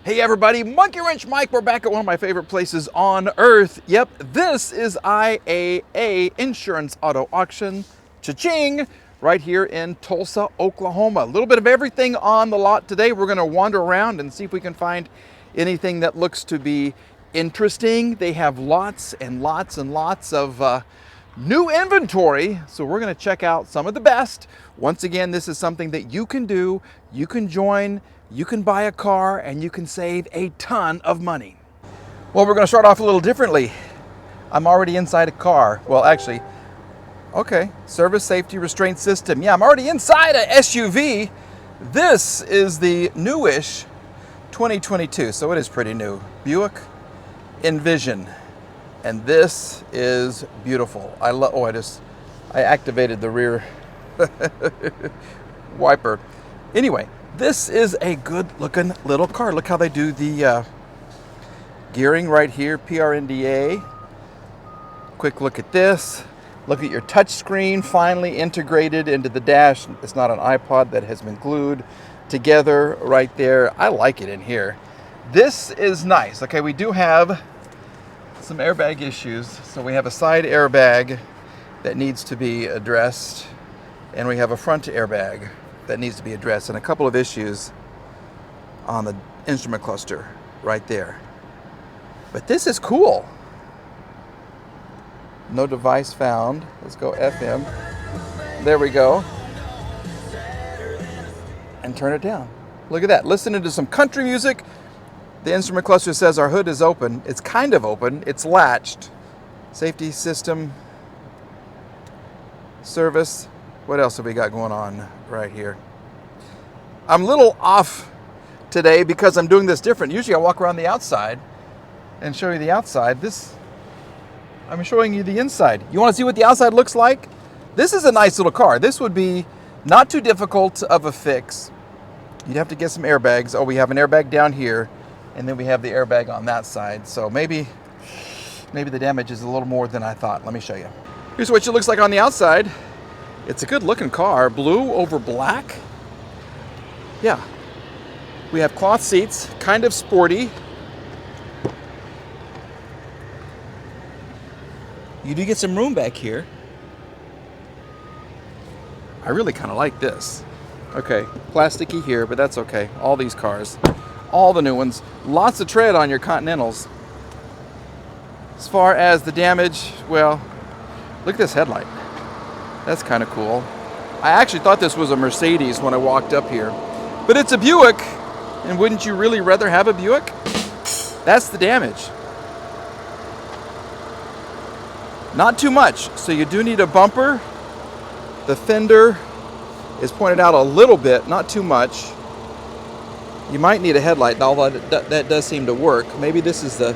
Hey everybody, Monkey Wrench Mike. We're back at one of my favorite places on earth. Yep, this is IAA Insurance Auto Auction, cha-ching, right here in Tulsa, Oklahoma. A little bit of everything on the lot today. We're gonna wander around and see if we can find anything that looks to be interesting. They have lots and lots and lots of new inventory, so we're gonna check out some of the best. Once again, this is something that you can do, you can join, you can buy a car, and you can save a ton of money. Well, we're gonna start off a little differently. I'm already inside a car. Well, actually, okay, service safety restraint system. Yeah, I'm already inside a SUV. This is the newish 2022, so it is pretty new. Buick Envision. And this is beautiful. I activated the rear wiper. Anyway, this is a good looking little car. Look how they do the gearing right here, PRNDA. Quick look at this. Look at your touch screen finally integrated into the dash. It's not an iPod that has been glued together right there. I like it in here. This is nice. Okay, we do have some airbag issues. So we have a side airbag that needs to be addressed, and we have a front airbag that needs to be addressed, and a couple of issues on the instrument cluster right there. But this is cool. No device found. Let's go FM. There we go. And turn it down. Look at that. Listening to some country music. The instrument cluster says our hood is open. It's kind of open. It's latched. Safety system. Service. What else have we got going on right here? I'm a little off today because I'm doing this different. Usually I walk around the outside and show you the outside. I'm showing you the inside. You want to see what the outside looks like? This is a nice little car. This would be not too difficult of a fix. You'd have to get some airbags. Oh, we have an airbag down here, and then we have the airbag on that side. So maybe the damage is a little more than I thought. Let me show you. Here's what it looks like on the outside. It's a good looking car, blue over black. Yeah. We have cloth seats, kind of sporty. You do get some room back here. I really kind of like this. Okay, plasticky here, but that's okay. All these cars, all the new ones, lots of tread on your Continentals. As far as the damage, well, look at this headlight. That's kind of cool. I actually thought this was a Mercedes when I walked up here, but it's a Buick, and wouldn't you really rather have a Buick? That's the damage. Not too much, so you do need a bumper. The fender is pointed out a little bit, not too much. You might need a headlight, although that does seem to work. Maybe this is the...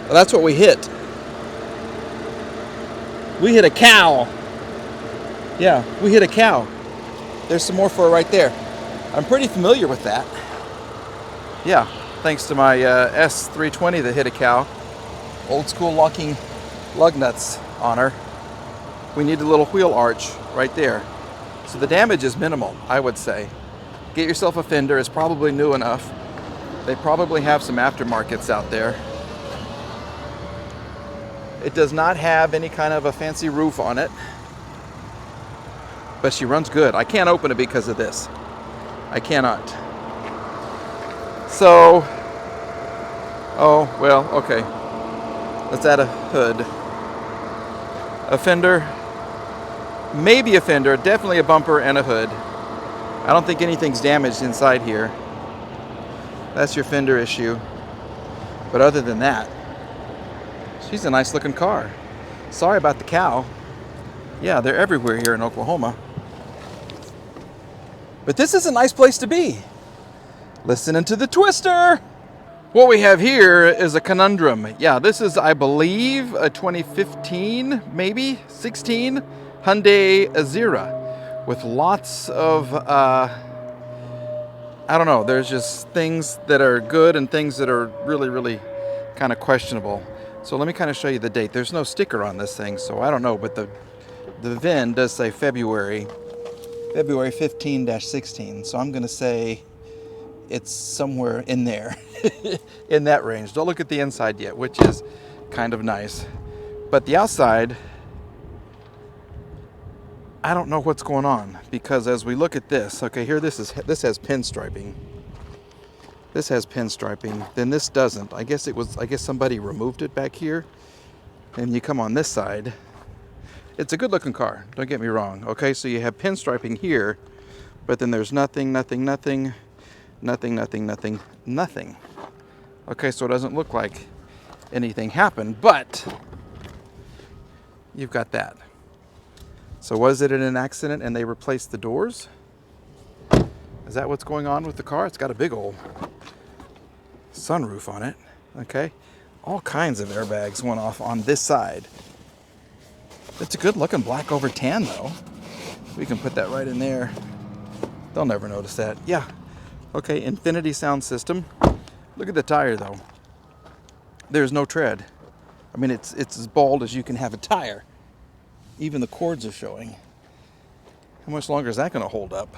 Well, that's what we hit. We hit a cow. Yeah, we hit a cow. There's some more for it right there. I'm pretty familiar with that. Yeah, thanks to my S320 that hit a cow. Old school locking lug nuts on her. We need a little wheel arch right there. So the damage is minimal, I would say. Get yourself a fender. It's probably new enough. They probably have some aftermarkets out there. It does not have any kind of a fancy roof on it, but she runs good. I can't open it because of this. I cannot. So, oh, well, okay. Let's add a hood. A fender, maybe a fender, definitely a bumper and a hood. I don't think anything's damaged inside here. That's your fender issue. But other than that, she's a nice looking car. Sorry about the cow. Yeah, they're everywhere here in Oklahoma. But this is a nice place to be. Listening to the twister. What we have here is a conundrum. Yeah, this is, I believe, a 2015, maybe 16 Hyundai Azera with lots of, I don't know, there's just things that are good and things that are really, really kind of questionable. So let me kind of show you the date. There's no sticker on this thing, so I don't know, but the VIN does say February 15-16. So I'm going to say it's somewhere in there, in that range. Don't look at the inside yet, which is kind of nice. But the outside, I don't know what's going on, because as we look at this, okay, here this has pinstriping. This has pinstriping, then this doesn't. I guess somebody removed it back here. And you come on this side. It's a good looking car, don't get me wrong. Okay, so you have pinstriping here, but then there's nothing. Okay, so it doesn't look like anything happened, but you've got that. So was it in an accident and they replaced the doors? Is that what's going on with the car? It's got a big old sunroof on it. Okay, all kinds of airbags went off on this side. It's a good looking black over tan though. We can put that right in there. They'll never notice that. Yeah. Okay, Infinity sound system. Look at the tire though. There's no tread. I mean, it's as bald as you can have a tire. Even the cords are showing. How much longer is that going to hold up?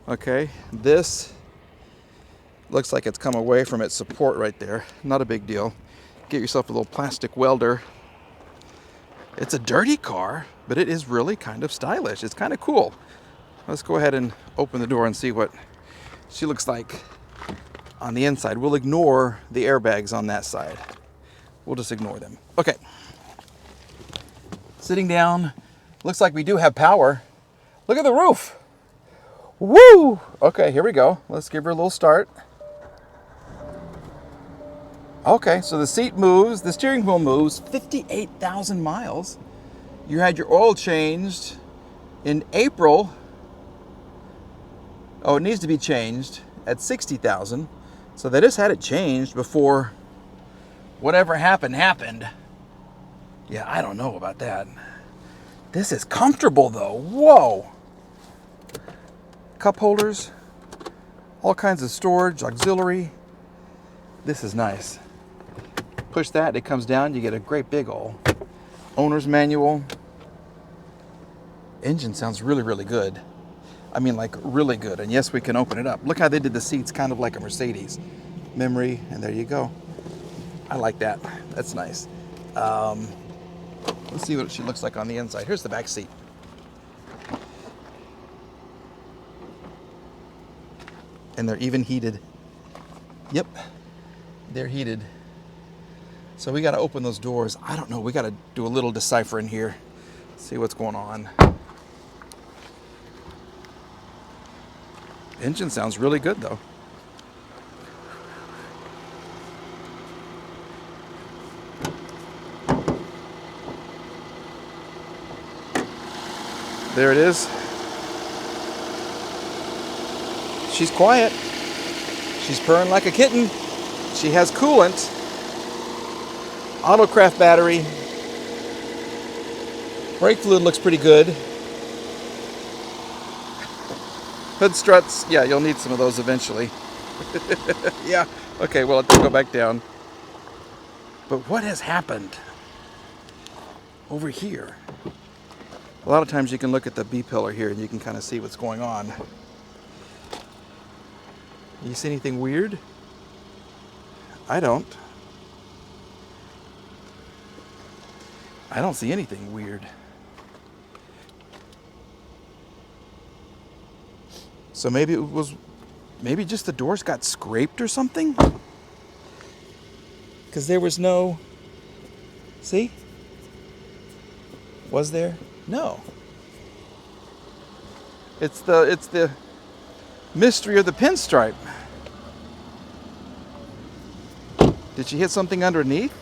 Okay, this looks like it's come away from its support right there. Not a big deal. Get yourself a little plastic welder. It's a dirty car, but it is really kind of stylish. It's kind of cool. Let's go ahead and open the door and see what she looks like on the inside. We'll ignore the airbags on that side. We'll just ignore them. Okay. Sitting down. Looks like we do have power. Look at the roof. Woo! Okay, here we go. Let's give her a little start. Okay, so the seat moves, the steering wheel moves, 58,000 miles. You had your oil changed in April. Oh, it needs to be changed at 60,000. So they just had it changed before whatever happened. Yeah, I don't know about that. This is comfortable though. Whoa. Cup holders, all kinds of storage, auxiliary. This is nice. Push that, it comes down, you get a great big ol' owner's manual. Engine sounds really, really good. I mean, like really good. And yes, we can open it up. Look how they did the seats kind of like a Mercedes. Memory, and there you go. I like that. That's nice. Let's see what she looks like on the inside. Here's the back seat. And they're even heated. Yep, they're heated. So we got to open those doors. I don't know. We got to do a little deciphering here. See what's going on. Engine sounds really good though. There it is. She's quiet. She's purring like a kitten. She has coolant. Autocraft battery. Brake fluid looks pretty good. Hood struts, yeah, you'll need some of those eventually. Yeah, okay, well, let's go back down. But what has happened over here? A lot of times you can look at the B-pillar here and you can kind of see what's going on. You see anything weird? I don't. I don't see anything weird. So maybe just the doors got scraped or something? Because there was no, see? Was there? No. It's the mystery of the pinstripe. Did she hit something underneath?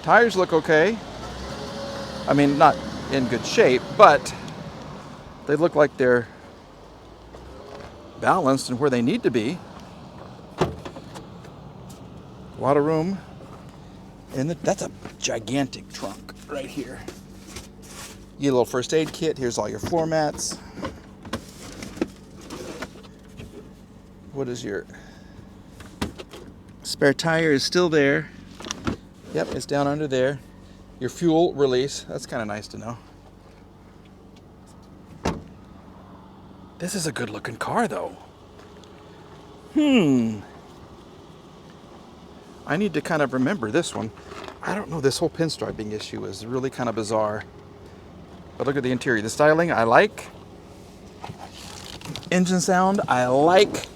Tires look okay. I mean, not in good shape, but they look like they're balanced and where they need to be. A lot of room. And that's a gigantic trunk right here. You get a little first aid kit. Here's all your floor mats. What is your spare tire is still there. Yep, it's down under there. Your fuel release. That's kind of nice to know. This is a good looking car though. I need to kind of remember this one. I don't know, this whole pinstriping issue is really kind of bizarre. But look at the interior. The styling, I like. Engine sound, I like.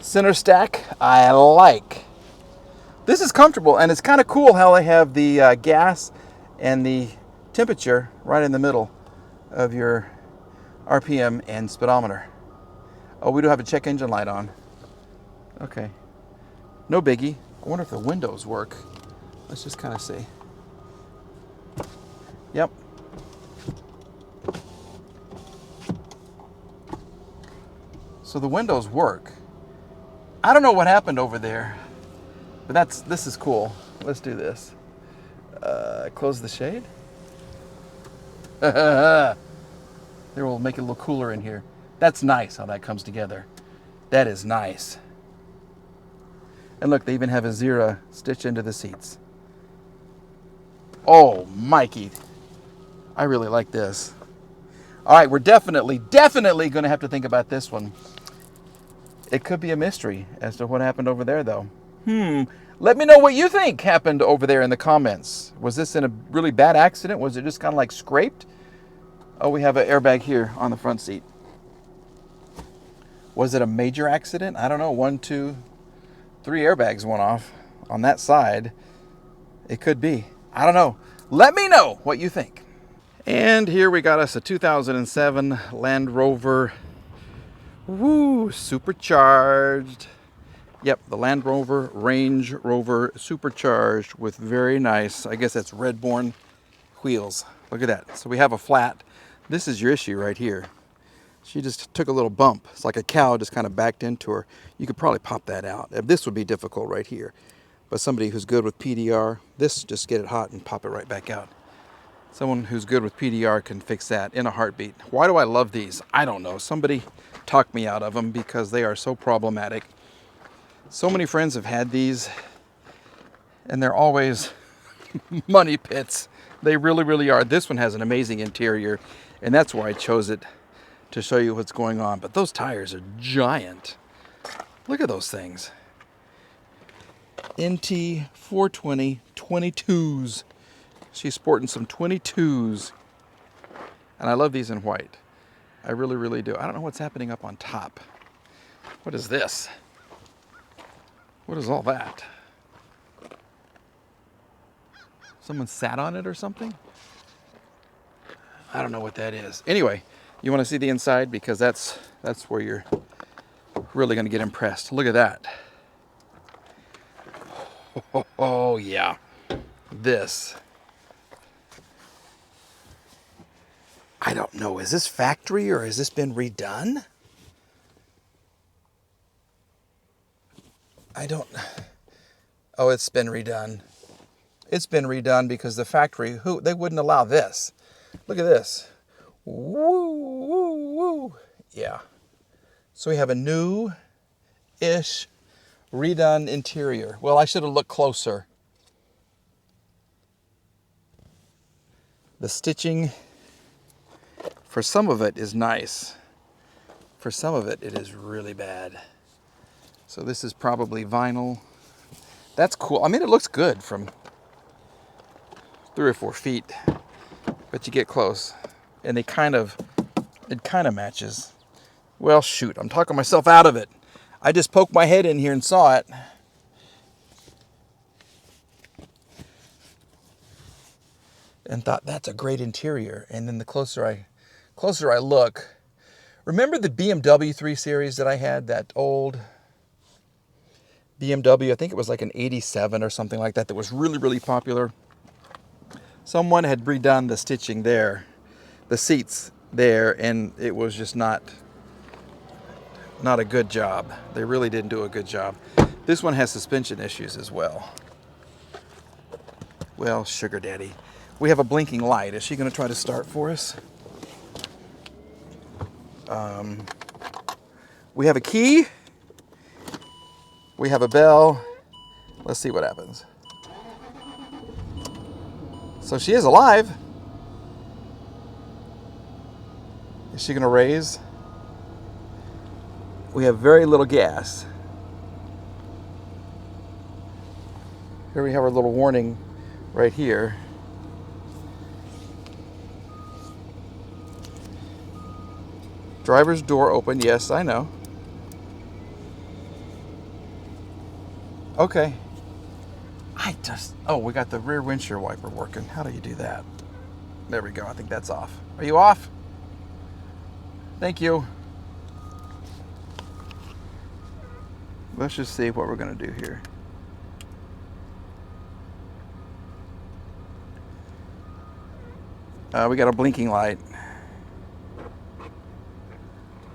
Center stack, I like. This is comfortable, and it's kind of cool how they have the gas and the temperature right in the middle of your RPM and speedometer. Oh, we do have a check engine light on. Okay. No biggie. I wonder if the windows work. Let's just kind of see. Yep. So the windows work. I don't know what happened over there, but this is cool. Let's do this. Close the shade. There, we'll make it a little cooler in here. That's nice how that comes together. That is nice. And look, they even have Azera stitched into the seats. Oh, Mikey. I really like this. All right, we're definitely going to have to think about this one. It could be a mystery as to what happened over there, though. Let me know what you think happened over there in the comments. Was this in a really bad accident? Was it just kind of like scraped? Oh, we have an airbag here on the front seat. Was it a major accident? I don't know. 1, 2, 3 airbags went off on that side. It could be. I don't know. Let me know what you think. And here we got us a 2007 Land Rover. Woo, supercharged. Yep, the Land Rover Range Rover Supercharged with very nice, I guess that's Redborn wheels. Look at that. So we have a flat. This is your issue right here. She just took a little bump. It's like a cow just kind of backed into her. You could probably pop that out. This would be difficult right here. But somebody who's good with PDR, just get it hot and pop it right back out. Someone who's good with PDR can fix that in a heartbeat. Why do I love these? I don't know. Somebody talked me out of them because they are so problematic. So many friends have had these, and they're always money pits. They really, really are. This one has an amazing interior, and that's why I chose it, to show you what's going on. But those tires are giant. Look at those things. NT 420 22s. She's sporting some 22s. And I love these in white. I really, really do. I don't know what's happening up on top. What is this? What is all that? Someone sat on it or something? I don't know what that is. Anyway, you want to see the inside because that's where you're really going to get impressed. Look at that. Oh yeah. This. I don't know. Is this factory or has this been redone? I don't. Oh, it's been redone. It's been redone because the factory, they wouldn't allow this. Look at this. Woo, woo, woo. Yeah. So we have a new-ish redone interior. Well, I should have looked closer. The stitching, for some of it, is nice. For some of it, it is really bad. So this is probably vinyl. That's cool. I mean, it looks good from 3 or 4 feet, but you get close, and it kind of matches. Well, shoot, I'm talking myself out of it. I just poked my head in here and saw it. And thought, that's a great interior. And then the closer I look, remember the BMW 3 Series that I had, that old BMW, I think it was like an 87 or something like that was really, really popular. Someone had redone the stitching there, the seats there, and it was just not a good job. They really didn't do a good job. This one has suspension issues as well. Well, sugar daddy. We have a blinking light. Is she going to try to start for us? We have a key. We have a bell. Let's see what happens. So she is alive. Is she going to raise? we have very little gas. Here we have our little warning right here. Driver's door open. Yes, I know. Okay. Oh, we got the rear windshield wiper working. How do you do that? There we go. I think that's off. Are you off? Thank you. Let's just see what we're going to do here. We got a blinking light.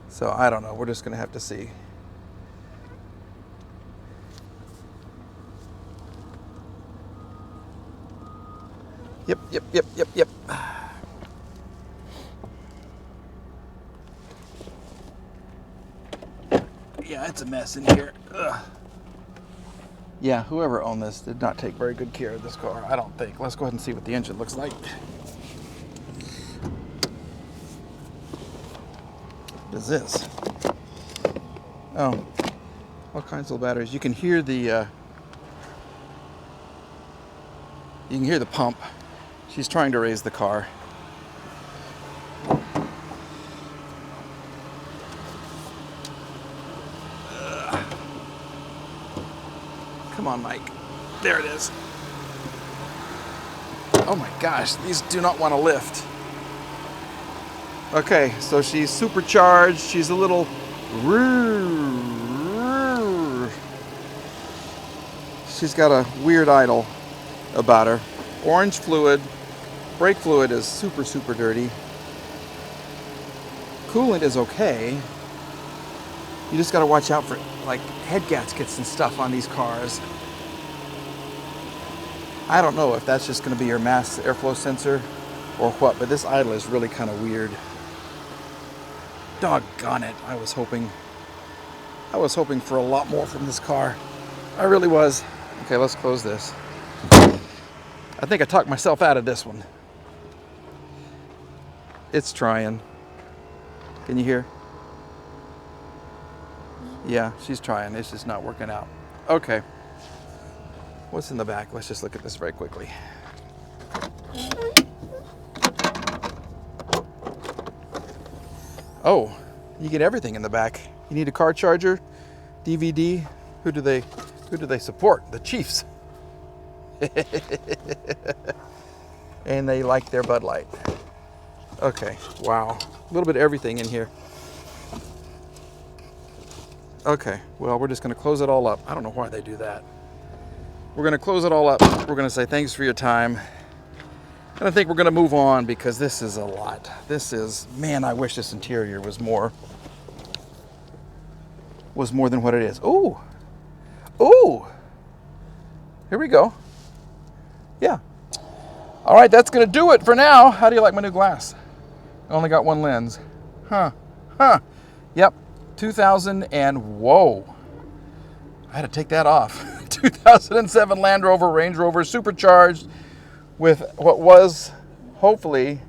So I don't know. We're just going to have to see. Yep. Yeah, it's a mess in here. Ugh. Yeah, whoever owned this did not take very good care of this car, I don't think. Let's go ahead and see what the engine looks like. What is this? Oh, all kinds of batteries. You can hear the pump. She's trying to raise the car. Come on, Mike. There it is. Oh my gosh, these do not want to lift. Okay, so she's supercharged. She's a little... She's got a weird idle about her. Orange fluid. Brake fluid is super dirty. Coolant is okay. You just got to watch out for like head gaskets and stuff on these cars. I don't know if that's just going to be your mass airflow sensor or what, but this idle is really kind of weird. Doggone it. I was hoping for a lot more from this car. I really was. Okay, let's close this. I think I talked myself out of this one. It's trying. Can you hear? Yeah, she's trying. It's just not working out. Okay. What's in the back? Let's just look at this very quickly. Oh, you get everything in the back. You need a car charger, DVD. Who do they support? The Chiefs. And they like their Bud Light. Okay, wow. A little bit of everything in here. Okay, well, we're just going to close it all up. I don't know why they do that. We're going to close it all up. We're going to say thanks for your time. And I think we're going to move on because this is a lot. This is, man, I wish this interior was more than what it is. Ooh. Ooh. Here we go. Yeah. All right, that's going to do it for now. How do you like my new glass? I only got one lens. Huh. Yep. 2000 and whoa. I had to take that off. 2007 Land Rover, Range Rover, supercharged with what was hopefully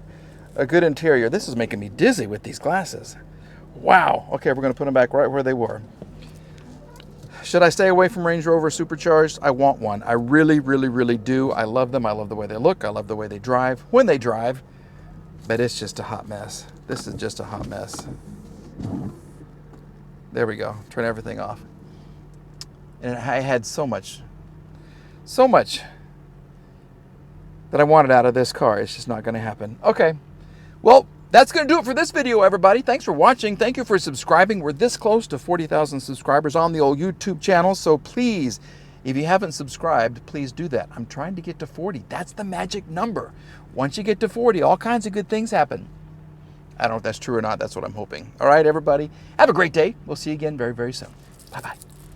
a good interior. This is making me dizzy with these glasses. Wow. Okay, we're going to put them back right where they were. Should I stay away from Range Rover supercharged? I want one. I really do. I love them. I love the way they look. I love the way they drive when they drive. But it's just a hot mess. This is just a hot mess. There we go. Turn everything off. And I had so much that I wanted out of this car. It's just not going to happen. Okay. Well, that's going to do it for this video, everybody. Thanks for watching. Thank you for subscribing. We're this close to 40,000 subscribers on the old YouTube channel. So please, if you haven't subscribed, please do that. I'm trying to get to 40. That's the magic number. Once you get to 40, all kinds of good things happen. I don't know if that's true or not. That's what I'm hoping. All right, everybody. Have a great day. We'll see you again very soon. Bye-bye.